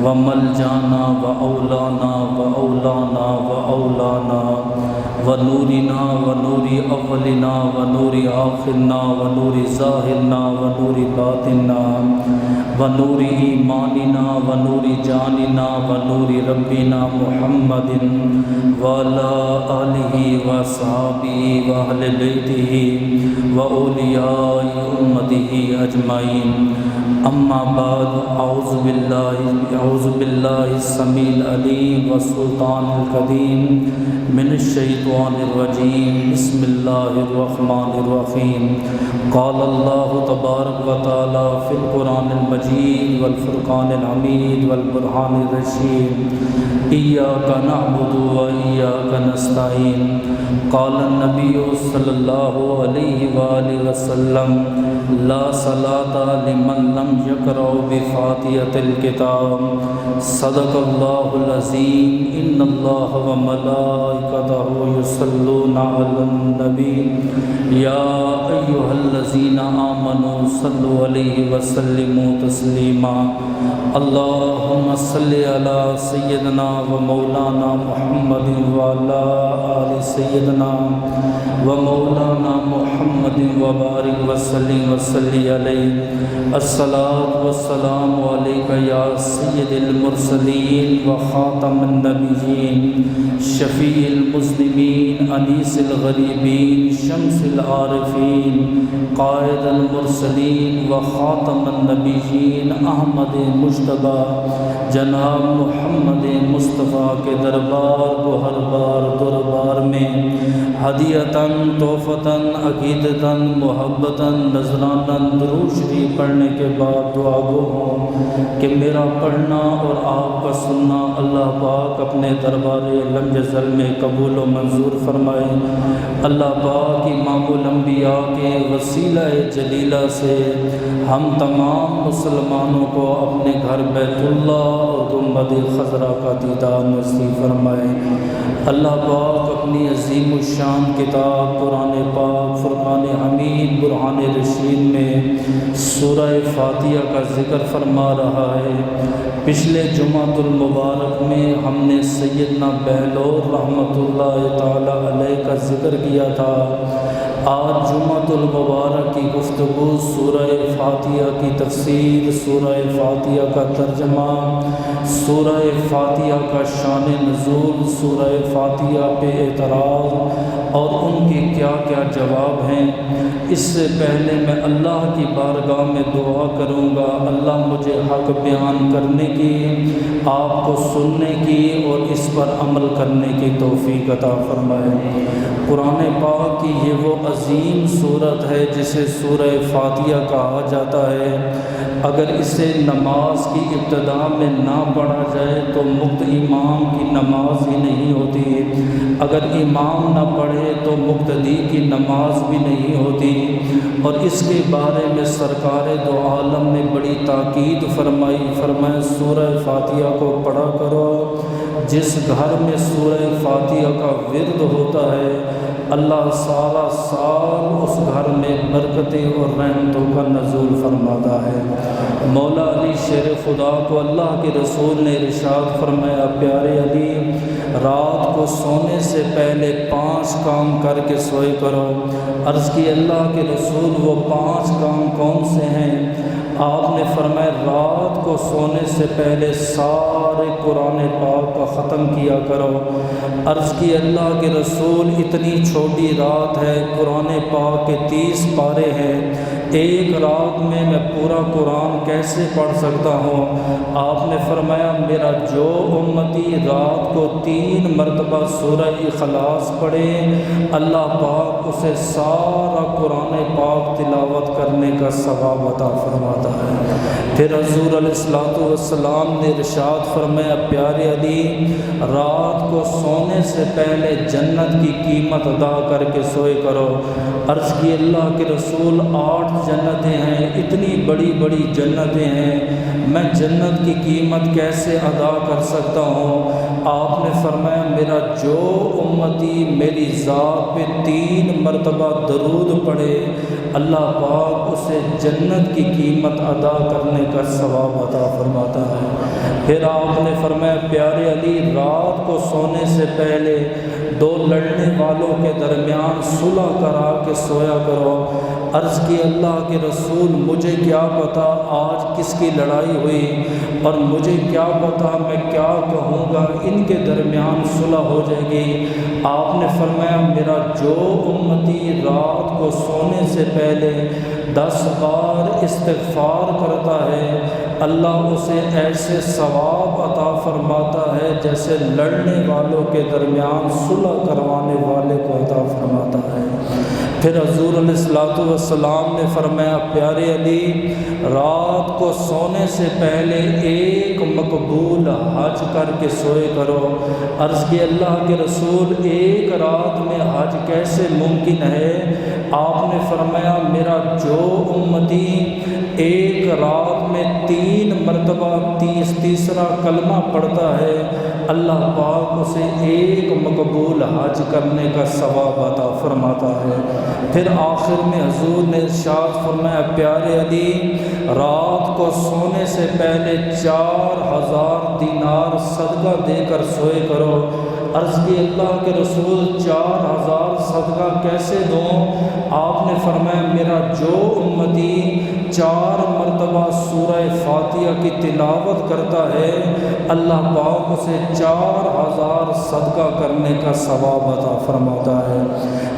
وملجانا وأولانا وأولانا وأولانا ونورنا ونور أولنا ونور آخرنا ونور ظاهرنا ونور باطننا ونور إيماننا ونور جاننا ونور ربنا محمد وعلى آله وصحبه وأهل بيته وأولياء أمته أجمعين أما بعد أعوذ بالله السميع العليم والسلطان القديم من الشيطان الرجيم بسم الله الرحمن الرحيم قال الله تبارك وتعالى في القرآن المجيد والفرقان الحميد والبرهان الرشيد إياك نعبد وإياك نستعين قال النبي صلى الله عليه وآله وسلم لا صلاة لمن لم يقرأ بفاتحة الكتاب صدق الله العظيم إن الله وملائكته يصلون على النبي يا أيها الذين آمنوا صلوا عليه وسلموا تسليما اللهم صل على سيدنا ومولانا محمد وعلى آل سيدنا ومولانا محمد وبارك وسلم عليه الصلاة والسلام عليك يا سيد المرسلين وخاتم النبيين شفيع المسلمين أنيس الغريبين شمس العارفين قائد المرسلين وخاتم النبيين احمد مجتبی جناب محمد مصطفیٰ کے دربار کو ہر بار دربار میں ہدیتاً تحفتاً عقیدتاً محبتاً نذراناً درود شریف پڑھنے کے بعد دعا گو ہوں کہ میرا پڑھنا اور آپ کا سننا اللہ پاک اپنے دربار لم یزل میں قبول و منظور فرمائے۔ اللہ پاک امام الانبیاء کے وسیلہ جلیلہ سے ہم تمام مسلمانوں کو اپنے گھر بیت اللہ اور گنبد خضرا کا دیدار نصیب فرمائے۔ اللہ پاک اپنی عظیم الشان کتاب قرآن پاک فرقان حمید برہان رشید میں سورہ فاتحہ کا ذکر فرما رہا ہے۔ پچھلے جمعۃ المبارک میں ہم نے سیدنا بہلول رحمۃ اللہ تعالی علیہ کا ذکر کیا تھا۔ آج جمعۃ المبارک کی گفتگو سورہ فاتحہ کی تفسیر، سورہ فاتحہ کا ترجمہ، سورہ فاتحہ کا شان نزول، سورہ فاتحہ پہ اعتراض اور ان کے کیا کیا جواب ہیں۔ اس سے پہلے میں اللہ کی بارگاہ میں دعا کروں گا اللہ مجھے حق بیان کرنے کی، آپ کو سننے کی اور اس پر عمل کرنے کی توفیق عطا فرمائے۔ قرآن پاک کی یہ وہ عظیم صورت ہے جسے سورہ فاتحہ کہا جاتا ہے۔ اگر اسے نماز کی ابتدا میں نہ پڑھا جائے تو مقتدی امام کی نماز ہی نہیں ہوتی، اگر امام نہ پڑھے تو مقتدی کی نماز بھی نہیں ہوتی۔ اور اس کے بارے میں سرکار دو عالم نے بڑی تاکید فرمایا سورہ فاتحہ کو پڑھا کرو۔ جس گھر میں سورہ فاتحہ کا ورد ہوتا ہے اللہ سارا سال اس گھر میں برکتیں اور رحمتوں کا نزول فرماتا ہے۔ مولا علی شیر خدا کو اللہ کے رسول نے ارشاد فرمایا، پیارے علی رات کو سونے سے پہلے 5 کام کر کے سوئے کرو۔ عرض کی اللہ کے رسول وہ 5 کام کون سے ہیں؟ آپ نے فرمایا رات کو سونے سے پہلے سارے قرآن پاک کا ختم کیا کرو۔ عرض کی اللہ کے رسول اتنی چھوٹی رات ہے، قرآن پاک کے 30 پارے ہیں، ایک رات میں پورا قرآن کیسے پڑھ سکتا ہوں؟ آپ نے فرمایا میرا جو امتی رات کو 3 مرتبہ سورہ اخلاص پڑھے اللہ پاک اسے سارا قرآن پاک تلاوت کرنے کا ثواب عطا فرماتا ہے۔ پھر حضور علیہ السلام نے ارشاد فرمایا، پیارے علی رات کو سونے سے پہلے جنت کی قیمت ادا کر کے سوئے کرو۔ عرض کی اللہ کے رسول 8 جنتیں ہیں، اتنی بڑی بڑی جنتیں ہیں، میں جنت کی قیمت قیمت کیسے ادا کر سکتا ہوں؟ آپ نے فرمایا میرا جو امتی میری ذات پہ 3 مرتبہ درود پڑھے اللہ پاک اسے جنت کی قیمت ادا کرنے کا ثواب عطا فرماتا ہے۔ پھر آپ نے فرمایا پیارے علی رات کو سونے سے پہلے 2 لڑنے والوں کے درمیان صلح کرا کے سویا کرو۔ عرض کی اللہ کے رسول مجھے کیا پتہ آج کس کی لڑائی ہوئی اور مجھے کیا پتہ میں کیا کہوں گا، ان کے درمیان صلح ہو جائے گی۔ آپ نے فرمایا میرا جو امتی رات کو سونے سے پہلے 10 بار استغفار کرتا ہے اللہ اسے ایسے ثواب عطا فرماتا ہے جیسے لڑنے والوں کے درمیان صلح کروانے والے کو عطا فرماتا ہے۔ پھر حضور علیہ الصلوۃ والسلام نے فرمایا پیارے علی رات کو سونے سے پہلے 1 مقبول حج کر کے سوئے کرو۔ عرض کی اللہ کے رسول 1 رات میں حج کیسے ممکن ہے؟ آپ نے فرمایا میرا جو امتی 1 رات میں 3 مرتبہ تیسرا کلمہ پڑھتا ہے اللہ پاک اسے 1 مقبول حج کرنے کا ثواب عطا فرماتا ہے۔ پھر آخر میں حضور نے ارشاد فرمایا پیارے علی رات کو سونے سے پہلے 4000 دینار صدقہ دے کر سوئے کرو۔ عرض کی اللہ کے رسول 4000 صدقہ کیسے دوں؟ آپ نے فرمایا میرا جو امتی 4 مرتبہ سورہ فاتحہ کی تلاوت کرتا ہے اللہ پاک اسے 4000 صدقہ کرنے کا ثواب عطا فرماتا ہے۔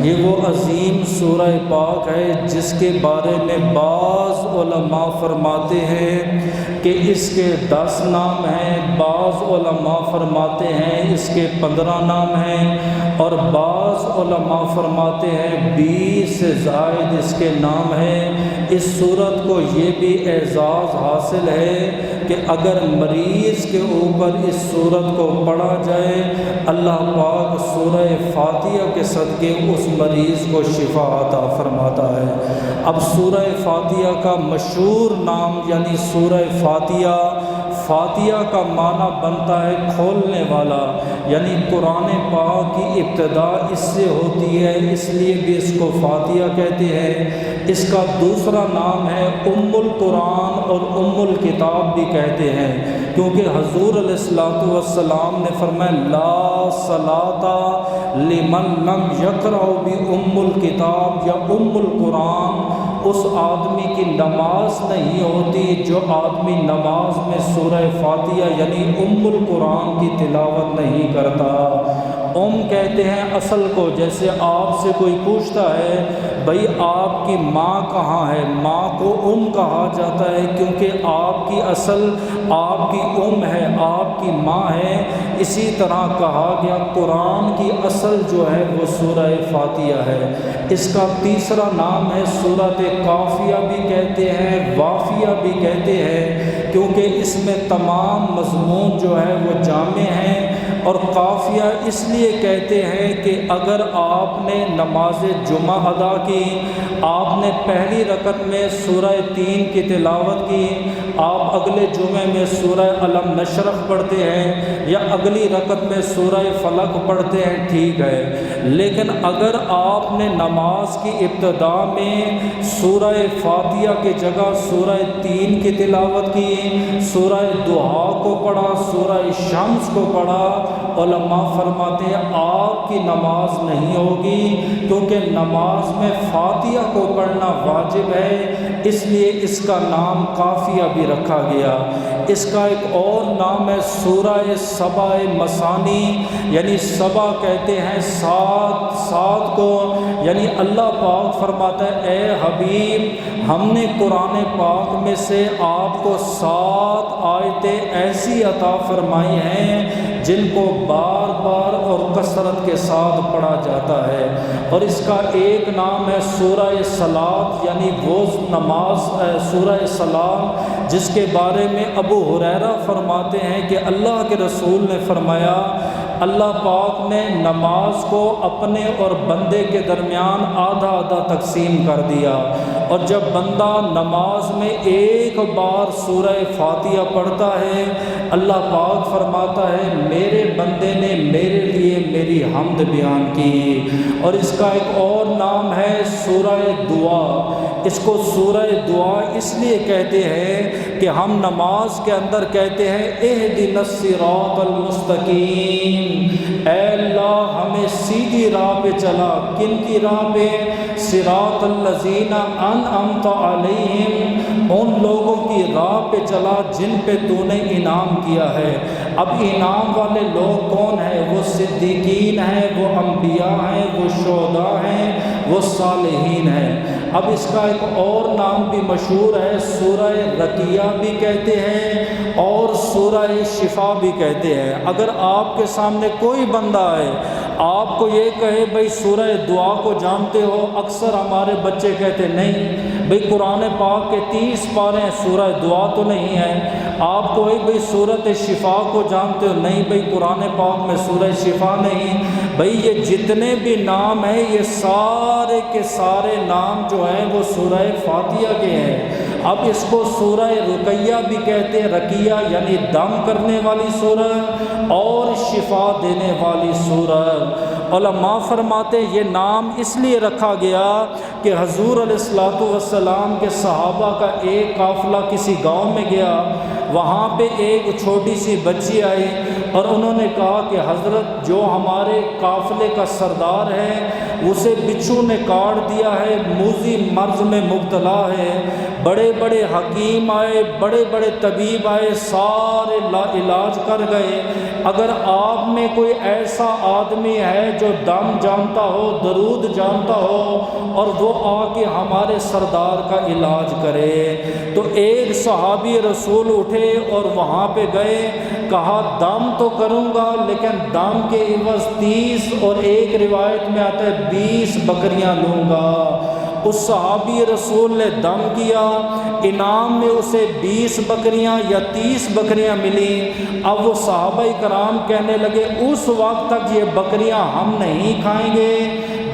یہ وہ عظیم سورہ پاک ہے جس کے بارے میں بعض علماء فرماتے ہیں کہ اس کے 10 نام ہیں، بعض علماء فرماتے ہیں اس کے 15 نام ہیں، اور بعض علماء فرماتے ہیں 20 سے زائد اس کے نام ہیں۔ اس صورت کو یہ بھی اعزاز حاصل ہے کہ اگر مریض کے اوپر اس صورت کو پڑھا جائے اللہ پاک سورہ فاتحہ کے صدقے اس مریض کو شفا عطا فرماتا ہے۔ اب سورہ فاتحہ کا مشہور نام یعنی سورہ فاتحہ کا معنی بنتا ہے کھولنے والا، یعنی قرآن پاک کی ابتدا اس سے ہوتی ہے اس لیے بھی اس کو فاتحہ کہتے ہیں۔ اس کا دوسرا نام ہے ام القرآن اور ام الکتاب بھی کہتے ہیں، کیونکہ حضور علیہ الصلوۃ والسلام نے فرمایا لا صلاۃ لمن لم یقرأ بأم الکتاب یا ام القرآن، اس آدمی کی نماز نہیں ہوتی جو آدمی نماز میں سورہ فاتحہ یعنی ام القرآن کی تلاوت نہیں کرتا۔ کہتے ہیں اصل کو، جیسے آپ سے کوئی پوچھتا ہے بھائی آپ کی ماں کہاں ہے، ماں کو کہا جاتا ہے کیونکہ آپ کی اصل آپ کی ہے، آپ کی ماں ہے۔ اسی طرح کہا گیا قرآن کی اصل جو ہے وہ سورہ فاتحہ ہے۔ اس کا تیسرا نام ہے سورۃ کافیہ بھی کہتے ہیں، وافیہ بھی کہتے ہیں، کیونکہ اس میں تمام مضمون جو ہے وہ جامع ہیں۔ اور کافیہ اس لیے کہتے ہیں کہ اگر آپ نے نماز جمعہ ادا کی، آپ نے پہلی رکعت میں سورہ 3 کی تلاوت کی، آپ اگلے جمعے میں سورہ علم نشرح پڑھتے ہیں یا اگلی رکعت میں سورہ فلق پڑھتے ہیں، ٹھیک ہے، لیکن اگر آپ نے نماز کی ابتدا میں سورہ فاتحہ کی جگہ سورہ 3 کی تلاوت کی، سورہ دعا کو پڑھا، سورہ شمس کو پڑھا، علماء فرماتے ہیں آپ کی نماز نہیں ہوگی، کیونکہ نماز میں فاتحہ کو پڑھنا واجب ہے، اس لیے اس کا نام کافیہ بھی رکھا گیا۔ اس کا ایک اور نام ہے سورہ سبع مثانی، یعنی سبع کہتے ہیں سات کو، یعنی اللہ پاک فرماتا ہے اے حبیب ہم نے قرآن پاک میں سے آپ کو 7 آیتیں ایسی عطا فرمائی ہیں جن کو بار بار اور کثرت کے ساتھ پڑھا جاتا ہے، اور اس کا ایک نام ہے سورہ صلاۃ، یعنی وہ نماز سورہ صلاۃ جس کے بارے میں ابو ہریرہ فرماتے ہیں کہ اللہ کے رسول نے فرمایا اللہ پاک نے نماز کو اپنے اور بندے کے درمیان آدھا آدھا تقسیم کر دیا، اور جب بندہ نماز میں ایک بار سورہ فاتحہ پڑھتا ہے اللہ پاک فرماتا ہے میرے بندے نے میرے لیے میری حمد بیان کی۔ اور اس کا ایک اور نام ہے سورہ دعا۔ اس کو سورہ دعا اس لیے کہتے ہیں کہ ہم نماز کے اندر کہتے ہیں اہدنا الصراط المستقیم، اے اللہ ہمیں سیدھی راہ پہ چلا۔ کن کی راہ پہ؟ صراط الذین انعمت علیہم، ان لوگوں کی راہ پہ چلا جن پہ تو نے انعام کیا ہے۔ اب انعام والے لوگ کون ہیں؟ وہ صدیقین ہیں، وہ انبیاء ہیں، وہ شہداء ہیں، وہ صالحین ہیں۔ اب اس کا ایک اور نام بھی مشہور ہے، سورہ رقیہ بھی کہتے ہیں اور سورہ شفا بھی کہتے ہیں۔ اگر آپ کے سامنے کوئی بندہ ہے، آپ کو یہ کہے بھئی سورہ دعا کو جانتے ہو؟ اکثر ہمارے بچے کہتے نہیں بھئی قرآن پاک کے 30 پارے ہیں، سورہ دعا تو نہیں ہے۔ آپ کو بھئی سورۃ شفا کو جانتے ہو؟ نہیں بھئی قرآن پاک میں سورہ شفا نہیں۔ بھئی یہ جتنے بھی نام ہیں یہ سارے کے سارے نام جو ہیں وہ سورہ فاتحہ کے ہیں۔ اب اس کو سورہ رقیہ بھی کہتے ہیں، رقیہ یعنی دم کرنے والی سورہ اور شفا دینے والی سورہ۔ علماء فرماتے ہیں یہ نام اس لیے رکھا گیا کہ حضور علیہ الصلوۃ والسلام کے صحابہ کا ایک قافلہ کسی گاؤں میں گیا، وہاں پہ ایک چھوٹی سی بچی آئی اور انہوں نے کہا کہ حضرت جو ہمارے قافلے کا سردار ہے اسے بچھو نے کاٹ دیا ہے، موذی مرض میں مبتلا ہے۔ بڑے بڑے حکیم آئے، بڑے بڑے طبیب آئے، سارے لا علاج کر گئے۔ اگر آپ میں کوئی ایسا آدمی ہے جو دم جانتا ہو، درود جانتا ہو، اور وہ آ کے ہمارے سردار کا علاج کرے۔ تو ایک صحابی رسول اٹھے اور وہاں پہ گئے، کہا دم تو کروں گا لیکن دم کے عوض 30 اور ایک روایت میں آتا ہے 20 بکریاں لوں گا۔ اس صحابی رسول نے دم کیا، انعام میں اسے 20 بکریاں یا 30 بکریاں ملیں۔ اب وہ صحابہ کرام کہنے لگے اس وقت تک یہ بکریاں ہم نہیں کھائیں گے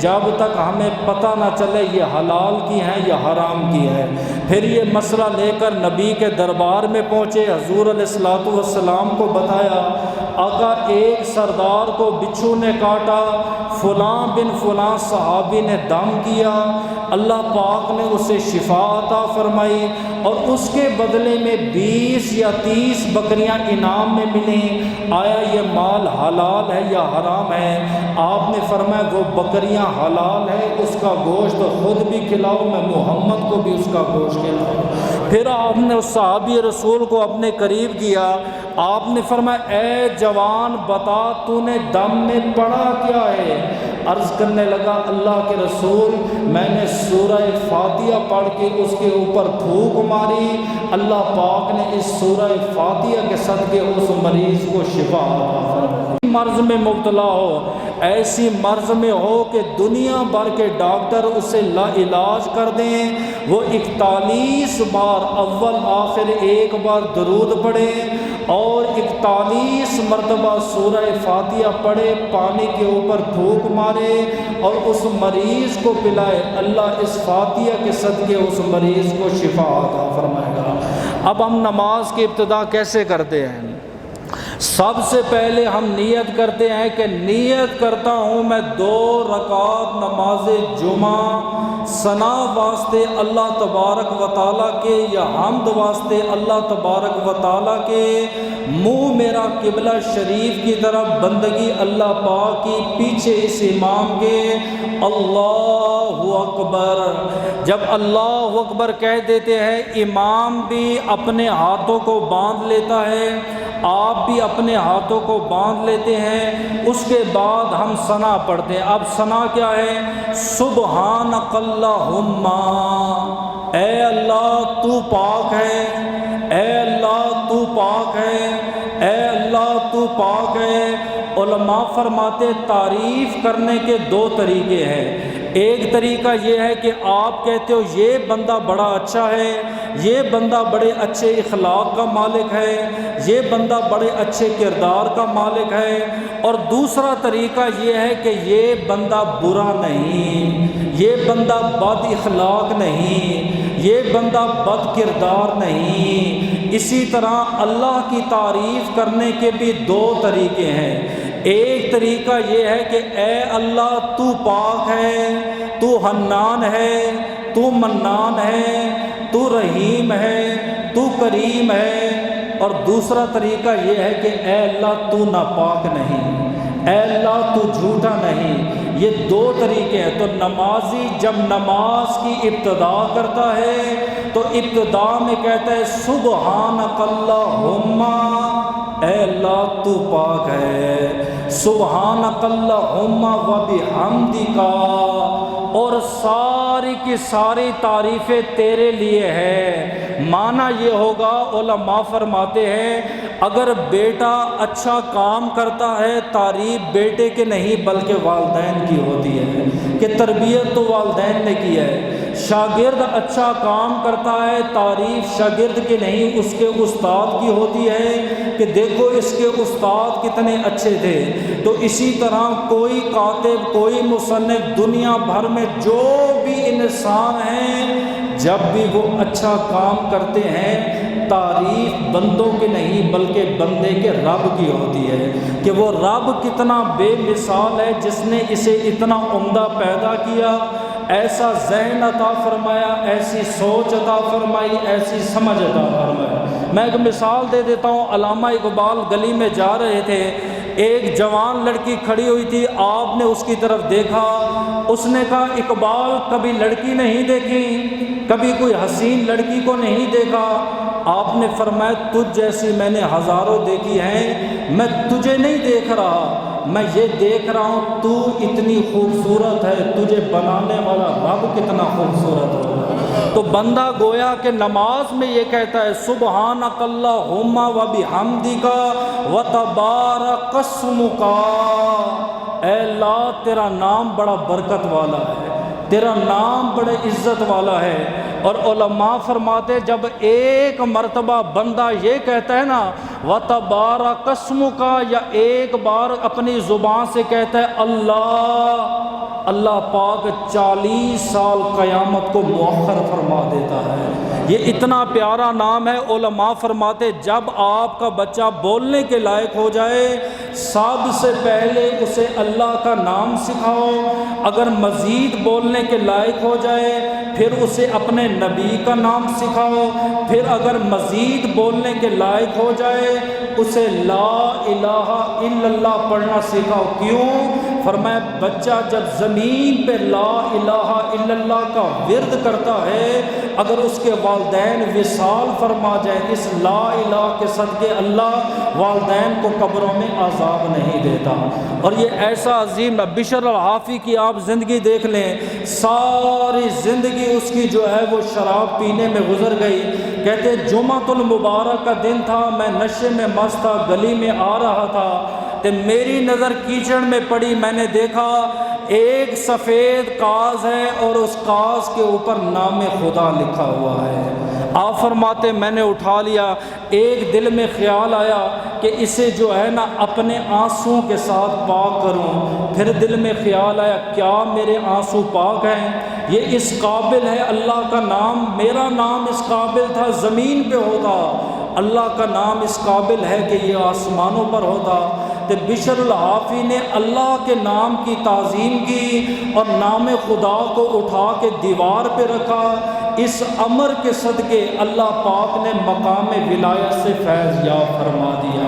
جب تک ہمیں پتہ نہ چلے یہ حلال کی ہیں یا حرام کی ہے۔ پھر یہ مسئلہ لے کر نبی کے دربار میں پہنچے، حضور علیہ الصلوۃ والسلام کو بتایا، آقا ایک سردار کو بچھو نے کاٹا، فلاں بن فلاں صحابی نے دم کیا، اللہ پاک نے اسے شفا عطا فرمائی اور اس کے بدلے میں 20 یا 30 بکریاں انعام میں ملیں، آیا یہ مال حلال ہے یا حرام ہے؟ آپ نے فرمایا وہ بکریاں حلال ہے، اس کا گوشت خود بھی کھلاؤ، میں محمد کو بھی اس کا گوشت کھلاؤ۔ پھر آپ نے اس صحابی رسول کو اپنے قریب کیا، آپ نے فرمایا اے جوان بتا تو نے دم میں پڑھا کیا ہے؟ عرض کرنے لگا اللہ کے رسول میں نے سورہ فاتحہ پڑھ کے اس کے اوپر پھونک ماری، اللہ پاک نے اس سورہ فاتحہ کے صدقے اس مریض کو شفا عطا فرمائی۔ مرض میں مبتلا ہو، ایسی مرض میں ہو کہ دنیا بھر کے ڈاکٹر اسے لا علاج کر دیں، وہ 41 بار اول آخر ایک بار درود پڑھے اور 41 مرتبہ سورہ فاتحہ پڑھے، پانی کے اوپر پھونک مارے اور اس مریض کو پلائے، اللہ اس فاتحہ کے صدقے اس مریض کو شفا عطا فرمائے گا۔ اب ہم نماز کی ابتدا کیسے کرتے ہیں؟ سب سے پہلے ہم نیت کرتے ہیں کہ نیت کرتا ہوں میں 2 رکعت نماز جمعہ ثنا واسطے اللہ تبارک و تعالیٰ کے یا حمد واسطے اللہ تبارک و تعالیٰ کے، منہ میرا قبلہ شریف کی طرف، بندگی اللہ پاک کی، پیچھے اس امام کے اللہ اکبر۔ جب اللہ اکبر کہہ دیتے ہیں امام بھی اپنے ہاتھوں کو باندھ لیتا ہے، آپ بھی اپنے ہاتھوں کو باندھ لیتے ہیں، اس کے بعد ہم ثنا پڑھتے ہیں۔ اب ثنا کیا ہے؟ سبحانک اللہم، اے اللہ تو پاک ہے، اے اللہ تو پاک ہے، اے اللہ تو پاک ہے۔ علماء فرماتے تعریف کرنے کے 2 طریقے ہیں۔ ایک طریقہ یہ ہے کہ آپ کہتے ہو یہ بندہ بڑا اچھا ہے، یہ بندہ بڑے اچھے اخلاق کا مالک ہے، یہ بندہ بڑے اچھے کردار کا مالک ہے، اور دوسرا طریقہ یہ ہے کہ یہ بندہ برا نہیں، یہ بندہ بد اخلاق نہیں، یہ بندہ بد کردار نہیں، اسی طرح اللہ کی تعریف کرنے کے بھی دو طریقے ہیں۔ ایک طریقہ یہ ہے کہ اے اللہ تو پاک ہے، تو حنان ہے، تو منان ہے، تو رحیم ہے، تو کریم ہے۔ اور دوسرا طریقہ یہ ہے کہ اے اللہ تو ناپاک نہیں، اے اللہ تو جھوٹا نہیں۔ یہ دو طریقے ہیں۔ تو نمازی جب نماز کی ابتدا کرتا ہے تو ابتدا میں کہتا ہے سبحانک اللہم، اے اللہ تو پاک ہے، سبحانک اللہم و بحمدک، اور ساری کی ساری تعریفیں تیرے لیے ہے۔ معنی یہ ہوگا، علماء فرماتے ہیں اگر بیٹا اچھا کام کرتا ہے تعریف بیٹے کے نہیں بلکہ والدین کی ہوتی ہے کہ تربیت تو والدین نے کی ہے۔ شاگرد اچھا کام کرتا ہے تعریف شاگرد کے نہیں اس کے استاد کی ہوتی ہے کہ دیکھو اس کے استاد کتنے اچھے تھے۔ تو اسی طرح کوئی کاتب، کوئی مصنف، دنیا بھر میں جو بھی انسان ہیں جب بھی وہ اچھا کام کرتے ہیں تعریف بندوں کے نہیں بلکہ بندے کے رب کی ہوتی ہے کہ وہ رب کتنا بے مثال ہے جس نے اسے اتنا عمدہ پیدا کیا، ایسا ذہن عطا فرمایا، ایسی سوچ عطا فرمائی، ایسی سمجھ عطا فرمائی۔ میں ایک مثال دے دیتا ہوں۔ علامہ اقبال گلی میں جا رہے تھے، ایک جوان لڑکی کھڑی ہوئی تھی، آپ نے اس کی طرف دیکھا، اس نے کہا اقبال کبھی لڑکی نہیں دیکھی، کبھی کوئی حسین لڑکی کو نہیں دیکھا؟ آپ نے فرمایا تجھ جیسی میں نے ہزاروں دیکھی ہیں، میں تجھے نہیں دیکھ رہا، میں یہ دیکھ رہا ہوں تو اتنی خوبصورت ہے، تجھے بنانے والا رب کتنا خوبصورت ہوگا۔ تو بندہ گویا کہ نماز میں یہ کہتا ہے سبحانک اللہم و بحمدک و تبارک اسمک، اے اللہ تیرا نام بڑا برکت والا ہے، تیرا نام بڑے عزت والا ہے۔ اور علماء فرماتے جب ایک مرتبہ بندہ یہ کہتا ہے نا وَتَبَارَكَ اسْمُكَ، یا ایک بار اپنی زبان سے کہتا ہے اللہ، اللہ پاک 40 سال قیامت کو مؤخر فرما دیتا ہے۔ یہ اتنا پیارا نام ہے۔ علماء فرماتے جب آپ کا بچہ بولنے کے لائق ہو جائے سب سے پہلے اسے اللہ کا نام سکھاؤ، اگر مزید بولنے کے لائق ہو جائے پھر اسے اپنے نبی کا نام سکھاؤ، پھر اگر مزید بولنے کے لائق ہو جائے اسے لا الہ الا اللہ پڑھنا سکھاؤ۔ کیوں؟ فرمایا بچہ جب زمین پہ لا الہ الا اللہ کا ورد کرتا ہے اگر اس کے والدین وصال فرما جائے اس لا الہ کے صدقے اللہ والدین کو قبروں میں عذاب نہیں دیتا۔ اور یہ ایسا عظیم بشر الحافی کی آپ زندگی دیکھ لیں، ساری زندگی اس کی جو ہے وہ شراب پینے میں گزر گئی۔ کہتے جمعۃ المبارک کا دن تھا، میں نشے میں مست تھا، گلی میں آ رہا تھا تو میری نظر کیچڑ میں پڑی، میں نے دیکھا ایک سفید کاغذ ہے اور اس کاغذ کے اوپر نام خدا لکھا ہوا ہے۔ آپ فرماتے میں نے اٹھا لیا، ایک دل میں خیال آیا کہ اسے جو ہے نا اپنے آنسوں کے ساتھ پاک کروں، پھر دل میں خیال آیا کیا میرے آنسو پاک ہیں؟ یہ اس قابل ہے اللہ کا نام، میرا نام اس قابل تھا زمین پہ ہوتا، اللہ کا نام اس قابل ہے کہ یہ آسمانوں پر ہوتا۔ تو بشر الحافی نے اللہ کے نام کی تعظیم کی اور نام خدا کو اٹھا کے دیوار پہ رکھا۔ اس امر کے صدقے اللہ پاک نے مقام ولایت سے فیض یاب فرما دیا۔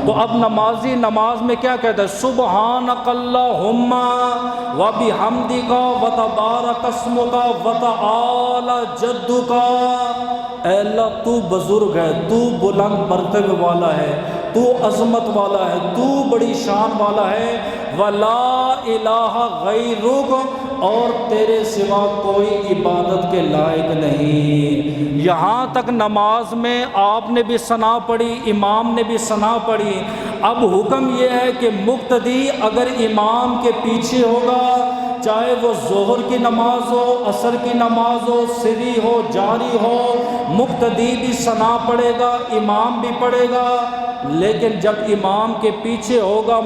تو اب نمازی نماز میں کیا کہتا ہے؟ سبحانک اللہم و بحمدک و تبارک اسمک و تعالی جدک، اے اللہ تو بزرگ ہے، تو بلند مرتبے والا ہے، تو عظمت والا ہے، تو بڑی شان والا ہے، ولا الہ غیرک، اور تیرے سوا کوئی عبادت کے لائق نہیں۔ یہاں تک نماز میں آپ نے بھی ثنا پڑھی، امام نے بھی ثنا پڑھی۔ اب حکم یہ ہے کہ مقتدی اگر امام کے پیچھے ہوگا، چاہے وہ ظہر کی نماز ہو، عصر کی نماز ہو، سری ہو، جاری ہو، مقتدی بھی ثنا پڑھے گا، امام بھی پڑھے گا، لیکن جب امام کے پیچھے ہوگا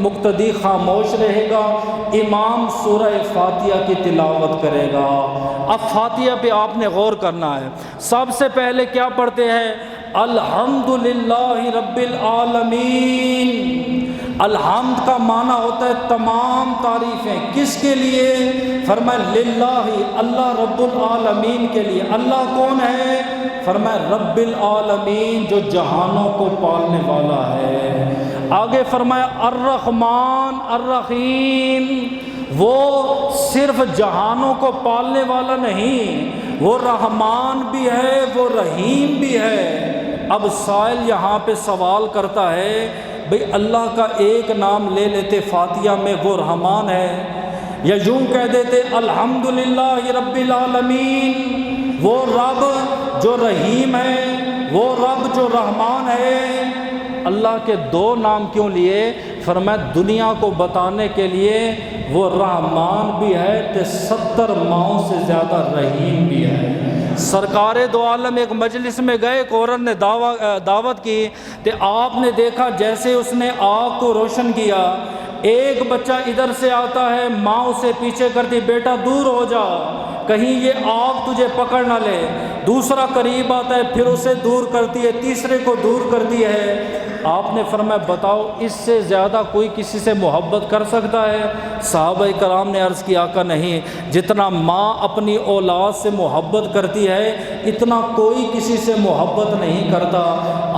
مقتدی خاموش رہے گا، امام سورہ فاتحہ کی تلاوت کرے گا۔ اب فاتحہ پہ آپ نے غور کرنا ہے۔ سب سے پہلے کیا پڑھتے ہیں؟ الحمدللہ رب العالمین۔ الحمد کا معنی ہوتا ہے تمام تعریفیں، کس کے لیے؟ فرمایا للہ، اللہ رب العالمین کے لیے۔ اللہ کون ہے؟ فرمایا رب العالمین، جو جہانوں کو پالنے والا ہے۔ آگے فرمایا الرحمن الرحیم، وہ صرف جہانوں کو پالنے والا نہیں، وہ رحمان بھی ہے، وہ رحیم بھی ہے۔ اب سائل یہاں پہ سوال کرتا ہے، بھئی اللہ کا ایک نام لے لیتے فاتحہ میں، وہ رحمان ہے، یا یوں کہہ دیتے الحمدللہ رب العالمین، وہ رب جو رحیم ہے، وہ رب جو رحمان ہے۔ اللہ کے دو نام کیوں لیے؟ فرمایا دنیا کو بتانے کے لیے وہ رحمان بھی ہے تے 70 ماؤں سے زیادہ رحیم بھی ہے۔ سرکار دو عالم ایک مجلس میں گئے، ایک عورت نے دعوت کی، تے آپ نے دیکھا جیسے اس نے آگ کو روشن کیا، ایک بچہ ادھر سے آتا ہے، ماں اسے پیچھے کرتی، بیٹا دور ہو جا کہیں یہ آگ تجھے پکڑ نہ لے۔ دوسرا قریب آتا ہے، پھر اسے دور کرتی ہے، تیسرے کو دور کرتی ہے۔ آپ نے فرمایا بتاؤ اس سے زیادہ کوئی کسی سے محبت کر سکتا ہے؟ صحابہ کرام نے عرض کی آقا نہیں، جتنا ماں اپنی اولاد سے محبت کرتی ہے اتنا کوئی کسی سے محبت نہیں کرتا۔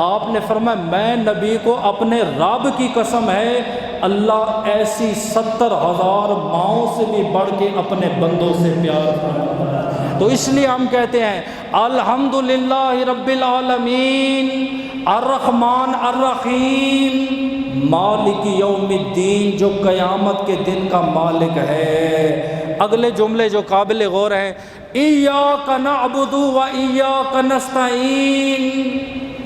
آپ نے فرمایا میں نبی کو اپنے رب کی قسم ہے، اللہ ایسی 70,000 ماؤں سے بھی بڑھ کے اپنے بندوں سے پیار کرتا ہے۔ تو اس لیے ہم کہتے ہیں الحمدللہ رب العالمین الرحمن الرحیم مالک یوم الدین، جو قیامت کے دن کا مالک ہے۔ اگلے جملے جو قابل غور ہیں، ایاک نعبد و ایاک نستعین،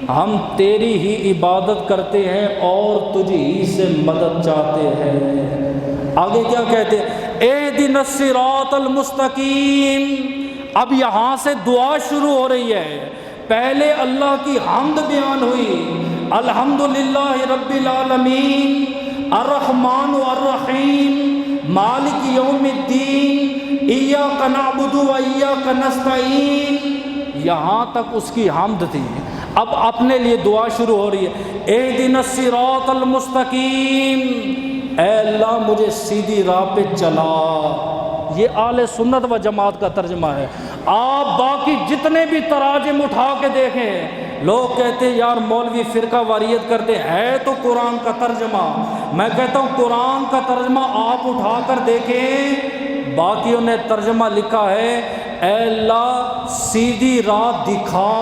ہم تیری ہی عبادت کرتے ہیں اور تجھ ہی سے مدد چاہتے ہیں۔ آگے کیا کہتے ہیں؟ اہدنا الصراط المستقیم۔ اب یہاں سے دعا شروع ہو رہی ہے، پہلے اللہ کی حمد بیان ہوئی، الحمدللہ رب العالمین الرحمن الرحیم مالک یوم الدین ایاک نعبد و ایاک نستعین، یہاں تک اس کی حمد تھی۔ اب اپنے لیے دعا شروع ہو رہی ہے، اہدنا الصراط المستقیم، اے اللہ مجھے سیدھی راہ پہ چلا۔ یہ اہل سنت و جماعت کا ترجمہ ہے۔ آپ باقی جتنے بھی تراجم اٹھا کے دیکھیں، لوگ کہتے ہیں یار مولوی فرقہ واریت کرتے ہیں تو قرآن کا ترجمہ۔ میں کہتا ہوں قرآن کا ترجمہ آپ اٹھا کر دیکھیں، باقیوں نے ترجمہ لکھا ہے اے اللہ سیدھی راہ دکھا۔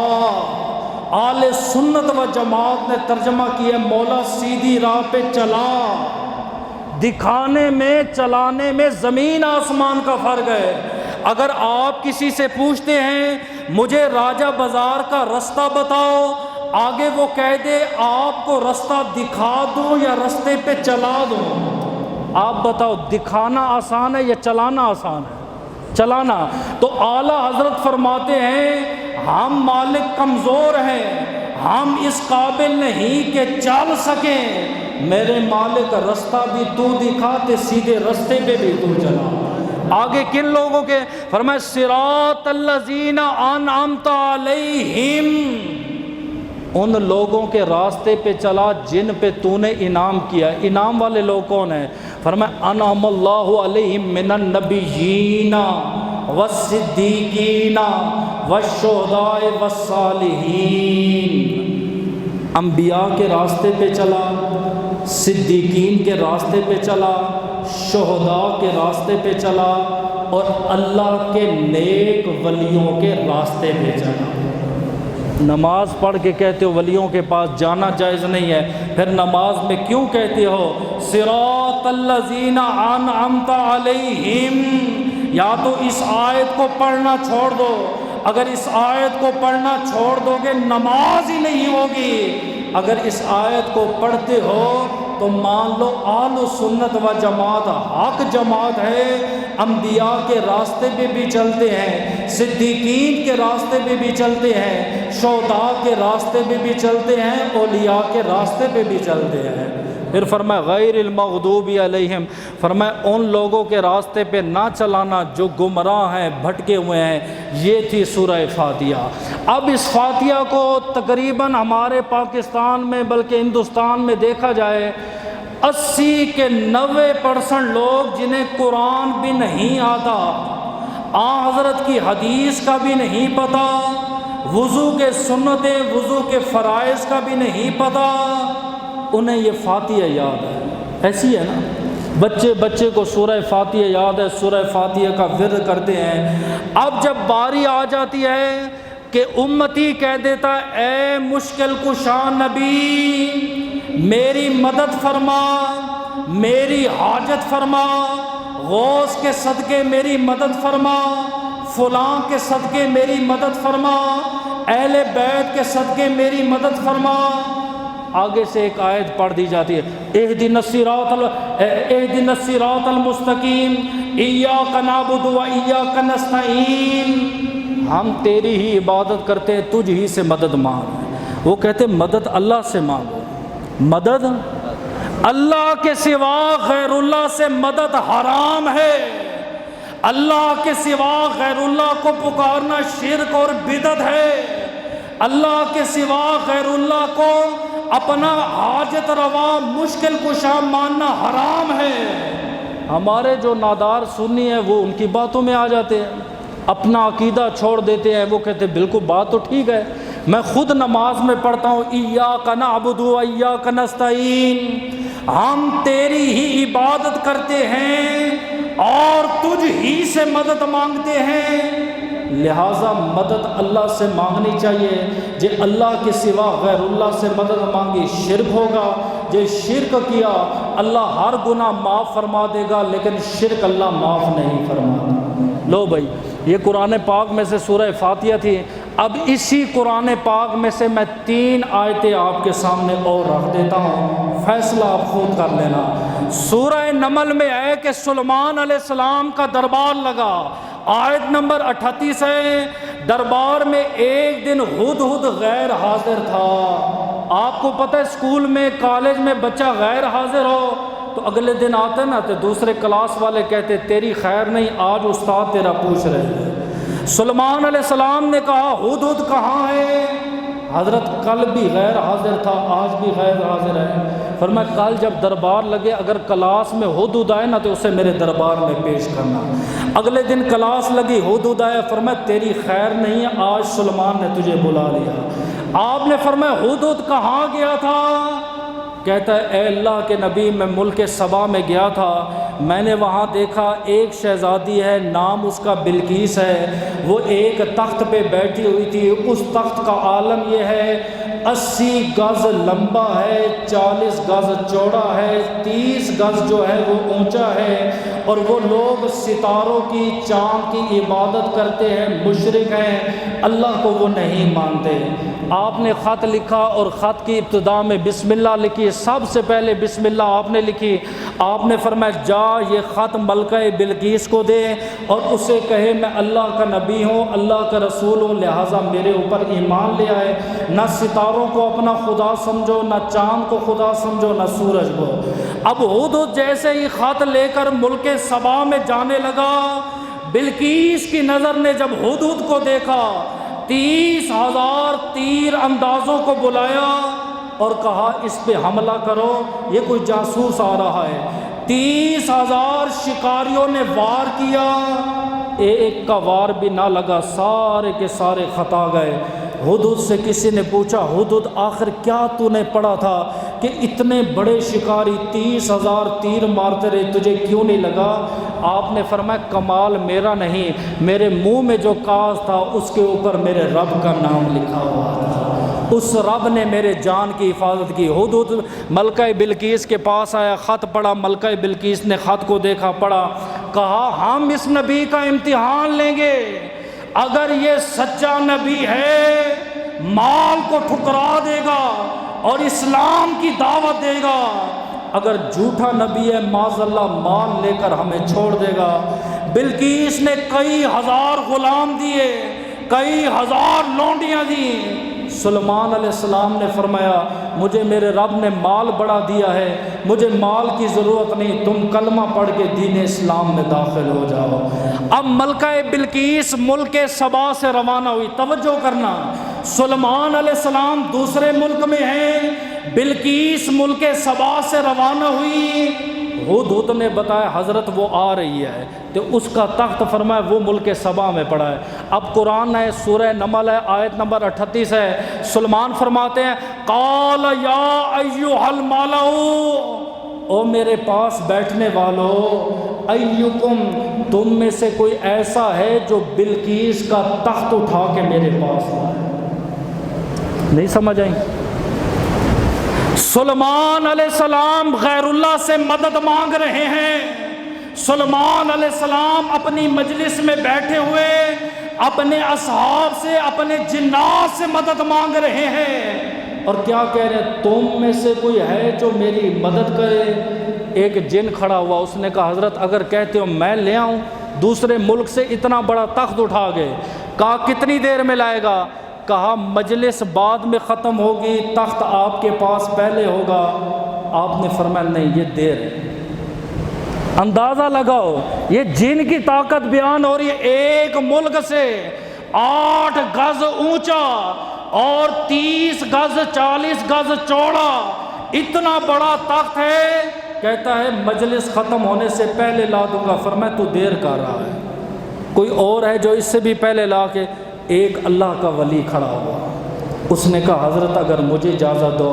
اہل سنت و جماعت نے ترجمہ کیا مولا سیدھی راہ پہ چلا۔ دکھانے میں چلانے میں زمین آسمان کا فرق ہے۔ اگر آپ کسی سے پوچھتے ہیں مجھے راجہ بازار کا رستہ بتاؤ، آگے وہ کہہ دے آپ کو رستہ دکھا دوں یا رستے پہ چلا دوں، آپ بتاؤ دکھانا آسان ہے یا چلانا آسان ہے؟ چلانا۔ تو اعلیٰ حضرت فرماتے ہیں ہم مالک کمزور ہیں، ہم اس قابل نہیں کہ چل سکیں، میرے مالک رستہ بھی تو دکھا تے سیدھے رستے پہ بھی تو چلا۔ آگے کن لوگوں کے؟ فرمایا صراط الذین انعمت علیہم، ان لوگوں کے راستے پہ چلا جن پہ تو نے انعام کیا۔ انعام والے لوگ کون ہیں؟ فرمایا انعم اللہ علیہم من النبیین والصدیقین والشہداء والصالحین، انبیاء کے راستے پہ چلا، صدیقین کے راستے پہ چلا، شہداء کے راستے پہ چلا، اور اللہ کے نیک ولیوں کے راستے پہ چلا۔ نماز پڑھ کے کہتے ہو ولیوں کے پاس جانا جائز نہیں ہے، پھر نماز میں کیوں کہتے ہو صراط الذین انعمت علیہم؟ یا تو اس آیت کو پڑھنا چھوڑ دو، اگر اس آیت کو پڑھنا چھوڑ دو گے نماز ہی نہیں ہوگی، اگر اس آیت کو پڑھتے ہو تو مان لو اہل سنت و جماعت حق جماعت ہے، انبیاء کے راستے پہ بھی چلتے ہیں، صدیقین کے راستے پہ بھی چلتے ہیں، شہداء کے راستے پہ بھی چلتے ہیں، اولیاء کے راستے پہ بھی چلتے ہیں۔ پھر فرمایا غیر المغضوب علیہم، فرمایا ان لوگوں کے راستے پہ نہ چلانا جو گمراہ ہیں، بھٹکے ہوئے ہیں۔ یہ تھی سورہ فاتحہ۔ اب اس فاتحہ کو تقریباً ہمارے پاکستان میں بلکہ ہندوستان میں دیکھا جائے 80 کے 90% لوگ جنہیں قرآن بھی نہیں آتا، حضرت کی حدیث کا بھی نہیں پتہ، وضو کے سنتیں وضو کے فرائض کا بھی نہیں پتہ، انہیں یہ فاتحہ یاد ہے۔ ایسی ہے نا، بچے کو سورہ فاتحہ یاد ہے، سورہ فاتحہ کا ورد کرتے ہیں۔ اب جب باری آ جاتی ہے کہ امتی کہہ دیتا اے مشکل کشا نبی میری مدد فرما، میری حاجت فرما، غوث کے صدقے میری مدد فرما، فلاں کے صدقے میری مدد فرما، اہل بیت کے صدقے میری مدد فرما۔ آگے سے ایک آیت پڑھ دی جاتی ہے اہدنا الصراط المستقیم ایاک نعبد و ایاک نستعین، ہم تیری ہی عبادت کرتے ہیں، تجھ ہی سے مدد مانگ۔ وہ کہتے مدد اللہ سے مانگو، مدد اللہ کے سوا غیر اللہ سے مدد حرام ہے، اللہ کے سوا غیر اللہ کو پکارنا شرک اور بدعت ہے، اللہ کے سوا غیر اللہ کو اپنا حاجت روا مشکل کشا ماننا حرام ہے۔ ہمارے جو نادار سنی ہیں وہ ان کی باتوں میں آ جاتے ہیں، اپنا عقیدہ چھوڑ دیتے ہیں، وہ کہتے ہیں بالکل بات تو ٹھیک ہے، میں خود نماز میں پڑھتا ہوں ایاک نعبد و ایاک نستعین، ہم تیری ہی عبادت کرتے ہیں اور تجھ ہی سے مدد مانگتے ہیں، لہٰذا مدد اللہ سے مانگنی چاہیے۔ جے اللہ کے سوا غیر اللہ سے مدد مانگی شرک ہوگا، جے شرک کیا اللہ ہر گناہ معاف فرما دے گا لیکن شرک اللہ معاف نہیں فرماتا۔ لو بھائی، یہ قرآن پاک میں سے سورہ فاتحہ تھی۔ اب اسی قرآن پاک میں سے میں 3 آیتیں آپ کے سامنے اور رکھ دیتا ہوں، فیصلہ آپ خود کر لینا۔ سورہ نمل میں ہے کہ سلیمان علیہ السلام کا دربار لگا، آیت نمبر 38 ہے، دربار میں ایک دن ہدہد غیر حاضر تھا۔ آپ کو پتہ ہے اسکول میں کالج میں بچہ غیر حاضر ہو تو اگلے دن آتے نا تو دوسرے کلاس والے کہتے تیری خیر نہیں، آج استاد تیرا پوچھ رہے ہیں۔ سلیمان علیہ السلام نے کہا ہدہد کہاں ہے؟ حضرت کل بھی غیر حاضر تھا، آج بھی غیر حاضر ہے۔ فرمایا کل جب دربار لگے اگر کلاس میں ہدہد آئے نا تو اسے میرے دربار میں پیش کرنا۔ اگلے دن کلاس لگی، ہدہد آیا، فرمایا تیری خیر نہیں ہے، آج سلیمان نے تجھے بلا لیا۔ آپ نے فرمایا ہدہد کہاں گیا تھا؟ کہتا ہے اے اللہ کے نبی میں ملک سبا میں گیا تھا، میں نے وہاں دیکھا ایک شہزادی ہے، نام اس کا بلقیس ہے، وہ ایک تخت پہ بیٹھی ہوئی تھی، اس تخت کا عالم یہ ہے 80 گز لمبا ہے، 40 گز چوڑا ہے، 30 گز جو ہے وہ اونچا ہے، اور وہ لوگ ستاروں کی چاند کی عبادت کرتے ہیں، مشرک ہیں، اللہ کو وہ نہیں مانتے۔ آپ نے خط لکھا اور خط کی ابتدا میں بسم اللہ لکھی، سب سے پہلے بسم اللہ آپ نے لکھی۔ آپ نے فرمایا جا یہ خط ملکہ بلقیس کو دے اور اسے کہے میں اللہ کا نبی ہوں، اللہ کا رسول ہوں، لہٰذا میرے اوپر ایمان لے آئے، نہ ستاروں کو اپنا خدا سمجھو، نہ چاند کو خدا سمجھو، نہ سورج کو۔ اب ہدہد جیسے ہی خط لے کر ملک سبا میں جانے لگا، بلقیس کی نظر نے جب ہدہد کو دیکھا 30,000 تیر اندازوں کو بلایا اور کہا اس پہ حملہ کرو، یہ کوئی جاسوس آ رہا ہے۔ 30,000 شکاریوں نے وار کیا، ایک کا وار بھی نہ لگا، سارے کے سارے خطا گئے۔ ہدہد سے کسی نے پوچھا ہدہد آخر کیا تو نے پڑھا تھا کہ اتنے بڑے شکاری 30,000 تیر مارتے رہے، تجھے کیوں نہیں لگا؟ آپ نے فرمایا کمال میرا نہیں، میرے منہ میں جو کاغذ تھا اس کے اوپر میرے رب کا نام لکھا ہوا تھا، اس رب نے میرے جان کی حفاظت کی۔ ہدہد ملکہ بلقیس کے پاس آیا، خط پڑھا، ملکہ بلقیس نے خط کو دیکھا، پڑھا، کہا ہم اس نبی کا امتحان لیں گے، اگر یہ سچا نبی ہے مال کو ٹھکرا دے گا اور اسلام کی دعوت دے گا، اگر جھوٹا نبی ہے معاذ اللہ مال لے کر ہمیں چھوڑ دے گا۔ بلقیس نے کئی ہزار غلام دیے، کئی ہزار لونڈیاں دیں۔ سلیمان علیہ السلام نے فرمایا مجھے میرے رب نے مال بڑا دیا ہے، مجھے مال کی ضرورت نہیں، تم کلمہ پڑھ کے دین اسلام میں داخل ہو جاؤ۔ اب ملکہ بلقیس ملک سبا سے روانہ ہوئی۔ توجہ کرنا، سلیمان علیہ السلام دوسرے ملک میں ہیں، بلقیس ملک سبا سے روانہ ہوئی۔ ہدہد نے بتایا حضرت وہ آ رہی ہے، تو اس کا تخت فرمایا وہ ملک سبا میں پڑا ہے۔ اب قرآن ہے، سورہ نمل ہے، آیت نمبر 38 ہے۔ سلیمان فرماتے ہیں قال یا ایھا الملأ، او میرے پاس بیٹھنے والو، ایکم تم میں سے کوئی ایسا ہے جو بلقیس کا تخت اٹھا کے میرے پاس لائے۔ نہیں سمجھ آئی؟ سلیمان علیہ السلام غیر اللہ سے مدد مانگ رہے ہیں۔ سلیمان علیہ السلام اپنی مجلس میں بیٹھے ہوئے اپنے اصحاب سے، اپنے جنات سے مدد مانگ رہے ہیں، اور کیا کہہ رہے ہیں تم میں سے کوئی ہے جو میری مدد کرے۔ ایک جن کھڑا ہوا، اس نے کہا حضرت اگر کہتے ہو میں لے آؤں، دوسرے ملک سے اتنا بڑا تخت اٹھا گئے۔ کہا کتنی دیر میں لائے گا؟ کہا مجلس بعد میں ختم ہوگی، تخت آپ کے پاس پہلے ہوگا۔ آپ نے فرمایا نہیں یہ دیر ہے۔ اندازہ لگاؤ، یہ جن کی طاقت بیان ہو رہی ہے، ایک ملک سے 8 گز اونچا اور 30 گز 40 گز چوڑا اتنا بڑا تخت ہے، کہتا ہے مجلس ختم ہونے سے پہلے لا دوں گا۔ فرمایا تو دیر کر رہا ہے، کوئی اور ہے جو اس سے بھی پہلے لا کے۔ ایک اللہ کا ولی کھڑا ہوا، اس نے کہا حضرت اگر مجھے اجازت دو۔